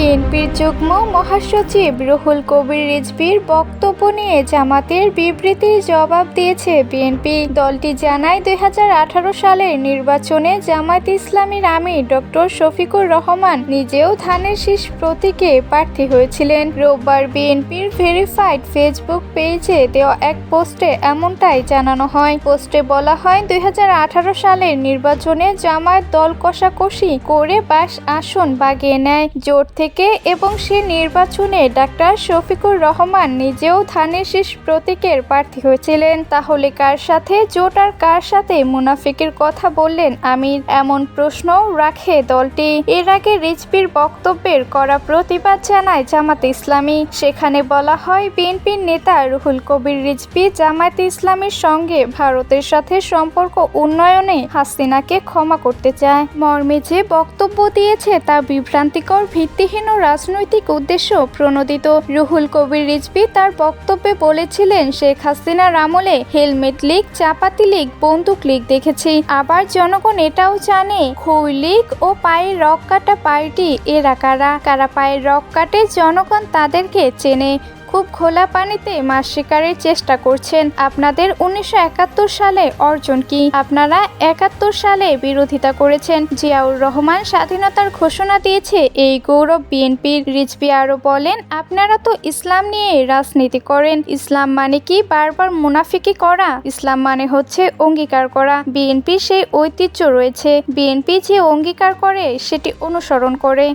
বিএনপির যুগ্ম মহাসচিব রুহুল কবির রিজভীর বক্তব্য নিয়ে জামাতের বিবৃতির জবাব দিয়েছে বিএনপি। দলটি জানায়, 2018 সালের নির্বাচনে জামায়াত ইসলামীর আমির ডক্টর শফিকুর রহমান নিজেও ধানের শীষ প্রতীকে প্রার্থী হয়েছিলেন। রোববার বিএনপির ভেরিফাইড ফেসবুক পেজে দেওয়া এক পোস্টে এমনটাই জানানো হয়। পোস্টে বলা হয়, 2018 সালের নির্বাচনে জামায়াত দল কষাকষি করে 22 আসন বাগিয়ে নেয় জোট থেকে এবং সে নির্বাচনে ডাক্তার শফিকুর রহমান নিজেও ধানের শীষ প্রতীকের প্রার্থী হয়েছিলেন। তাহলে কার সাথে জোট আর কার সাথে মুনাফিকের কথা বললেন আমির, এমন প্রশ্নও রাখে দলটি। এর আগে রিজভীর বক্তব্যের কড়া প্রতিবাদ জানায় জামায়াতে ইসলামী। সেখানে বলা হয়, বিএনপির নেতা রুহুল কবির রিজভী জামায়াতে ইসলামীর সঙ্গে ভারতের সাথে সম্পর্ক উন্নয়নে হাসিনাকে ক্ষমা করতে চায় মর্মে যে বক্তব্য দিয়েছে তা বিভ্রান্তিকর, ভিত্তিহীন ও রাজনৈতিক উদ্দেশ্য প্রণোদিত। রুহুল কবির রিজভী তার বক্তব্যে বলেছিলেন, শেখ হাসিনার আমলে হেলমেট লীগ, চাপাতি লীগ, বন্দুক লীগ দেখেছি। আবার জনগণ এটাও জানে খুই লীগ ও পায়ের রক কাটা পার্টি এরা কারা কারা পায়ের রক কাটে, জনগণ তাদেরকে চেনে। খুব খোলা পানিতে মাছ শিকারের চেষ্টা করছেন। আপনাদের 1971 সালে অর্জন কি? আপনারা 71 সালে বিরোধিতা করেছেন। জিয়াউর রহমান স্বাধীনতার ঘোষণা দিয়েছে, এই গৌরব বিএনপির। রিজভী আরও বলেন, আপনারা তো ইসলাম নিয়ে রাজনীতি করেন। ইসলাম মানে কি বারবার মুনাফিকি করা? ইসলাম মানে হচ্ছে অঙ্গীকার করা। বিএনপি সেই ঐতিহ্য রয়েছে। বিএনপি যে অঙ্গীকার করে সেটি অনুসরণ করে।